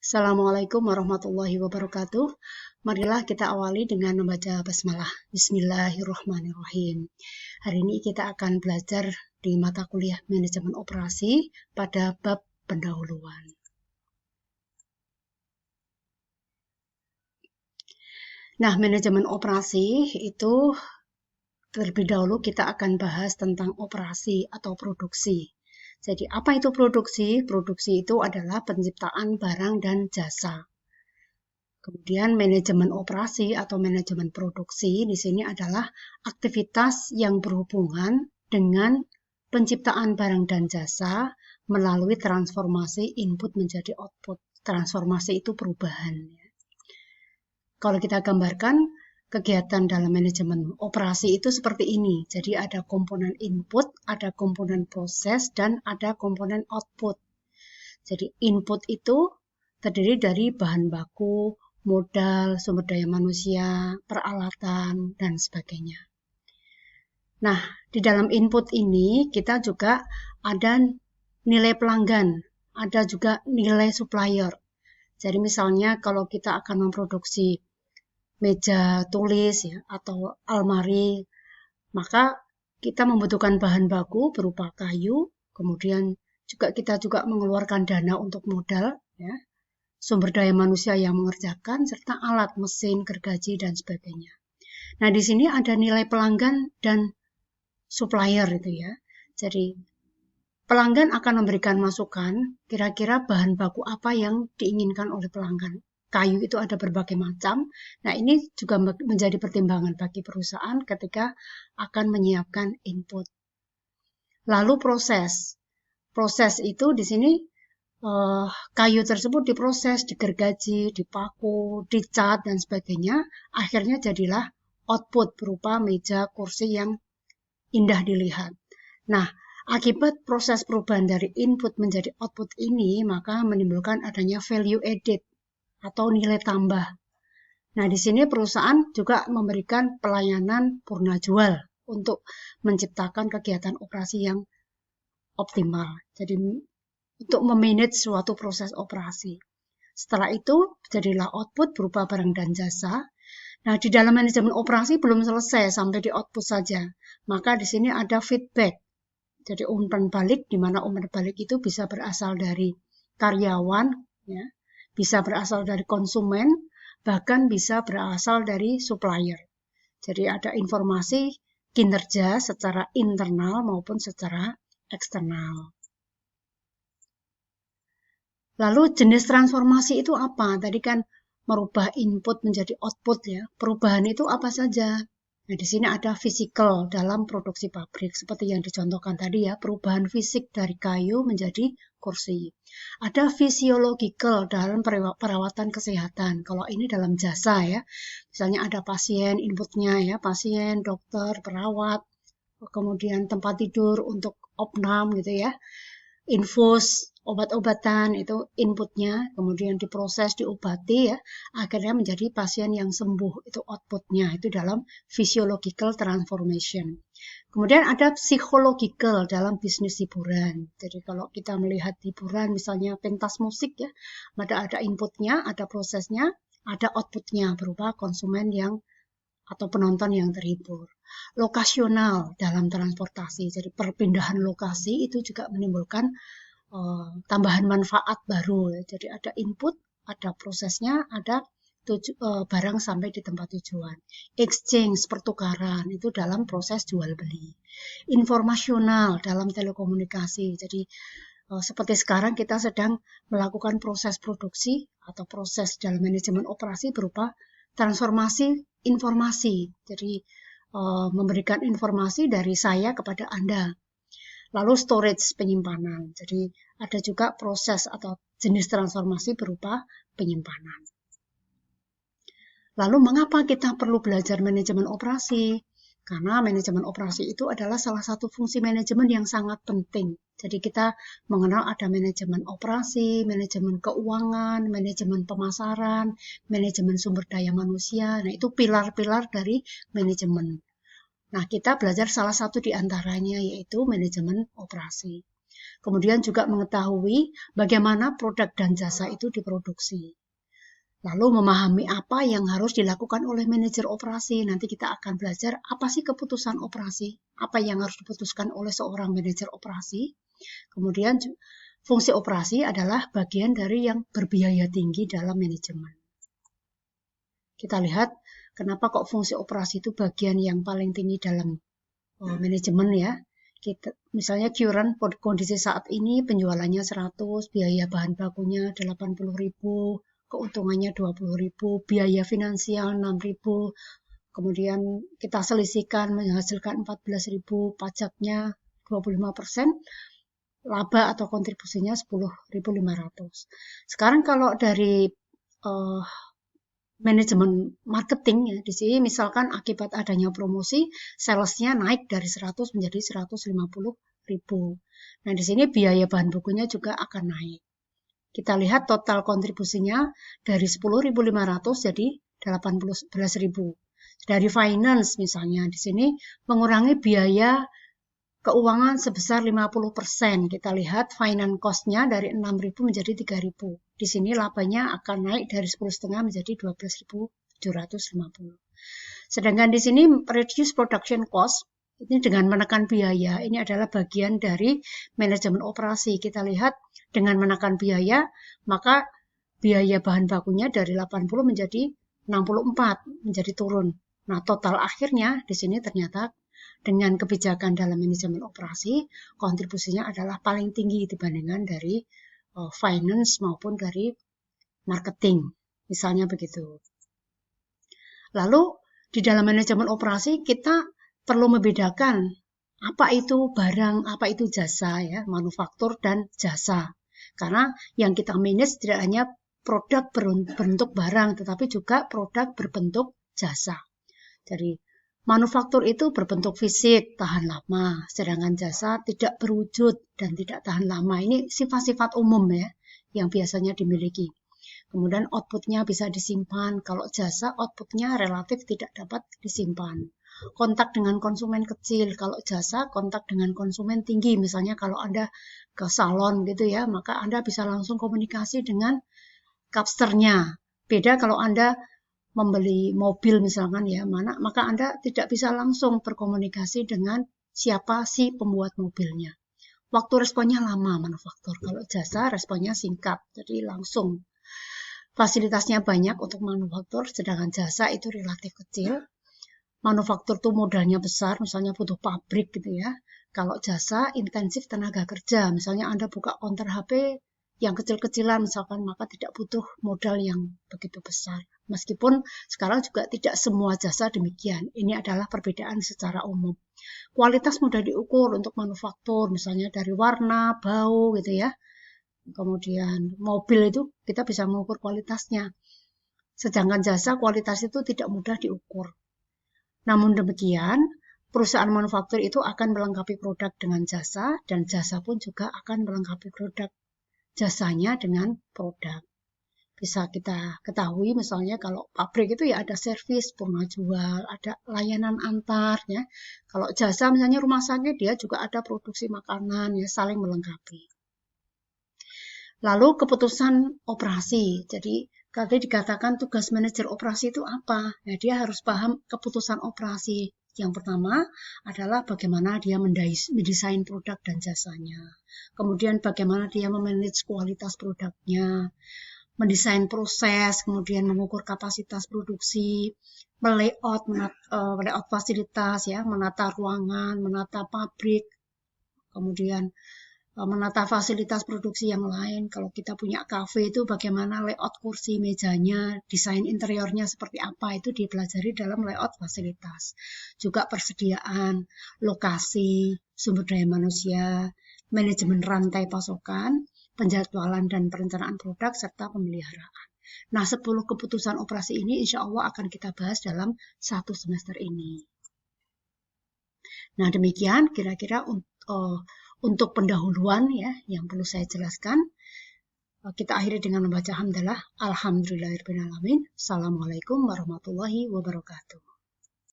Assalamualaikum warahmatullahi wabarakatuh. Marilah kita awali dengan membaca basmalah. Bismillahirrahmanirrahim. Hari ini kita akan belajar di mata kuliah manajemen operasi pada bab pendahuluan. Nah, manajemen operasi itu terlebih dahulu kita akan bahas tentang operasi atau produksi. Jadi apa itu produksi? Produksi itu adalah penciptaan barang dan jasa. Kemudian manajemen operasi atau manajemen produksi di sini adalah aktivitas yang berhubungan dengan penciptaan barang dan jasa melalui transformasi input menjadi output. Transformasi itu perubahan. Kalau kita gambarkan kegiatan dalam manajemen operasi itu seperti ini. Jadi ada komponen input, ada komponen proses, dan ada komponen output. Jadi input itu terdiri dari bahan baku, modal, sumber daya manusia, peralatan, dan sebagainya. Nah, di dalam input ini kita juga ada nilai pelanggan, ada juga nilai supplier. Jadi misalnya kalau kita akan memproduksi meja tulis ya, atau almari, maka kita membutuhkan bahan baku berupa kayu, kemudian kita juga mengeluarkan dana untuk modal, ya, sumber daya manusia yang mengerjakan, serta alat, mesin, gergaji, dan sebagainya. Nah, di sini ada nilai pelanggan dan supplier itu ya. Jadi, pelanggan akan memberikan masukan, kira-kira bahan baku apa yang diinginkan oleh pelanggan. Kayu itu ada berbagai macam. Nah, ini juga menjadi pertimbangan bagi perusahaan ketika akan menyiapkan input. Lalu proses. Proses itu di sini kayu tersebut diproses, digergaji, dipaku, dicat, dan sebagainya. Akhirnya jadilah output berupa meja, kursi yang indah dilihat. Nah, akibat proses perubahan dari input menjadi output ini, maka menimbulkan adanya value added atau nilai tambah. Nah, di sini perusahaan juga memberikan pelayanan purna jual untuk menciptakan kegiatan operasi yang optimal. Jadi, untuk memanage suatu proses operasi. Setelah itu, jadilah output berupa barang dan jasa. Nah, di dalam manajemen operasi belum selesai sampai di output saja. Maka di sini ada feedback. Jadi umpan balik, di mana umpan balik itu bisa berasal dari karyawan, ya, bisa berasal dari konsumen, bahkan bisa berasal dari supplier. Jadi ada informasi kinerja secara internal maupun secara eksternal. Lalu jenis transformasi itu apa? Tadi kan merubah input menjadi output ya. Perubahan itu apa saja? Nah, di sini ada physical dalam produksi pabrik seperti yang dicontohkan tadi ya, perubahan fisik dari kayu menjadi kursi. Ada physiological dalam perawatan kesehatan. Kalau ini dalam jasa ya. Misalnya ada pasien, inputnya ya, pasien, dokter, perawat, kemudian tempat tidur untuk opnam gitu ya. Infus, obat-obatan itu inputnya, kemudian diproses, diobati ya, akhirnya menjadi pasien yang sembuh, itu outputnya, itu dalam physiological transformation. Kemudian ada psychological dalam bisnis hiburan. Jadi kalau kita melihat hiburan misalnya pentas musik ya, ada inputnya, ada prosesnya, ada outputnya berupa konsumen yang atau penonton yang terhibur. Lokasional dalam transportasi, jadi perpindahan lokasi itu juga menimbulkan tambahan manfaat baru. Jadi ada input, ada prosesnya, ada barang sampai di tempat tujuan. Exchange, pertukaran, itu dalam proses jual beli. Informasional dalam telekomunikasi, jadi seperti sekarang kita sedang melakukan proses produksi atau proses dalam manajemen operasi berupa transformasi informasi. Jadi memberikan informasi dari saya kepada Anda. Lalu storage, penyimpanan. Jadi ada juga proses atau jenis transformasi berupa penyimpanan. Lalu mengapa kita perlu belajar manajemen operasi? Karena manajemen operasi itu adalah salah satu fungsi manajemen yang sangat penting. Jadi kita mengenal ada manajemen operasi, manajemen keuangan, manajemen pemasaran, manajemen sumber daya manusia. Nah, itu pilar-pilar dari manajemen. Nah, kita belajar salah satu di antaranya yaitu manajemen operasi. Kemudian juga mengetahui bagaimana produk dan jasa itu diproduksi. Lalu memahami apa yang harus dilakukan oleh manajer operasi. Nanti kita akan belajar apa sih keputusan operasi, apa yang harus diputuskan oleh seorang manajer operasi. Kemudian fungsi operasi adalah bagian dari yang berbiaya tinggi dalam manajemen. Kita lihat kenapa kok fungsi operasi itu bagian yang paling tinggi dalam manajemen ya. Misalnya current kondisi saat ini penjualannya 100, biaya bahan bakunya 80.000, keuntungannya 20.000, biaya finansial 6.000, kemudian kita selisihkan menghasilkan 14.000, pajaknya 25%, laba atau kontribusinya 10.500. Sekarang kalau dari manajemen marketing ya, di sini misalkan akibat adanya promosi, salesnya naik dari 100 menjadi 150.000. Nah, di sini biaya bahan bakunya juga akan naik. Kita lihat total kontribusinya dari 10.500 jadi 18.000. Dari finance misalnya di sini mengurangi biaya keuangan sebesar 50%. Kita lihat finance cost-nya dari 6.000 menjadi 3.000. Di sini labanya akan naik dari 10,5 menjadi 12.750. Sedangkan di sini reduce production cost, ini dengan menekan biaya, ini adalah bagian dari manajemen operasi. Kita lihat dengan menekan biaya, maka biaya bahan bakunya dari 80 menjadi 64, menjadi turun. Nah, total akhirnya di sini ternyata dengan kebijakan dalam manajemen operasi, kontribusinya adalah paling tinggi dibandingkan dari finance maupun dari marketing. Misalnya begitu. Lalu, di dalam manajemen operasi, kita perlu membedakan apa itu barang, apa itu jasa, ya, manufaktur dan jasa. Karena yang kita manage tidak hanya produk berbentuk barang, tetapi juga produk berbentuk jasa. Jadi, manufaktur itu berbentuk fisik, tahan lama, sedangkan jasa tidak berwujud dan tidak tahan lama. Ini sifat-sifat umum ya, yang biasanya dimiliki. Kemudian outputnya bisa disimpan, kalau jasa outputnya relatif tidak dapat disimpan. Kontak dengan konsumen kecil, kalau jasa kontak dengan konsumen tinggi, misalnya kalau Anda ke salon gitu ya, maka Anda bisa langsung komunikasi dengan kapsternya. Beda kalau Anda membeli mobil misalkan ya, maka Anda tidak bisa langsung berkomunikasi dengan siapa si pembuat mobilnya. Waktu responnya lama manufaktur, kalau jasa responnya singkat, jadi langsung. Fasilitasnya banyak untuk manufaktur, sedangkan jasa itu relatif kecil. Manufaktur itu modalnya besar, misalnya butuh pabrik gitu ya. Kalau jasa intensif tenaga kerja, misalnya Anda buka counter HP yang kecil-kecilan misalkan, maka tidak butuh modal yang begitu besar. Meskipun sekarang juga tidak semua jasa demikian. Ini adalah perbedaan secara umum. Kualitas mudah diukur untuk manufaktur, misalnya dari warna, bau gitu ya. Kemudian mobil itu kita bisa mengukur kualitasnya. Sedangkan jasa kualitas itu tidak mudah diukur. Namun demikian, perusahaan manufaktur itu akan melengkapi produk dengan jasa, dan jasa pun juga akan melengkapi produk jasanya dengan produk. Bisa kita ketahui misalnya kalau pabrik itu ya ada servis, purna jual, ada layanan antar ya. Kalau jasa misalnya rumah sakit dia juga ada produksi makanan ya, saling melengkapi. Lalu keputusan operasi. Jadi tadi dikatakan tugas manajer operasi itu apa? Nah, dia harus paham keputusan operasi. Yang pertama adalah bagaimana dia mendesain produk dan jasanya. Kemudian bagaimana dia memanage kualitas produknya, mendesain proses, kemudian mengukur kapasitas produksi, melayout fasilitas, ya, menata ruangan, menata pabrik, kemudian menata fasilitas produksi yang lain. Kalau kita punya kafe itu bagaimana layout kursi, mejanya, desain interiornya seperti apa, itu dipelajari dalam layout fasilitas. Juga persediaan, lokasi, sumber daya manusia, manajemen rantai pasokan, penjadwalan dan perencanaan produk, serta pemeliharaan. Nah, 10 keputusan operasi ini insya Allah akan kita bahas dalam 1 semester ini. Nah, demikian kira-kira untuk pendahuluan ya yang perlu saya jelaskan. Kita akhiri dengan membaca hamdalah. Alhamdulillahirrahmanirrahim. Assalamualaikum warahmatullahi wabarakatuh.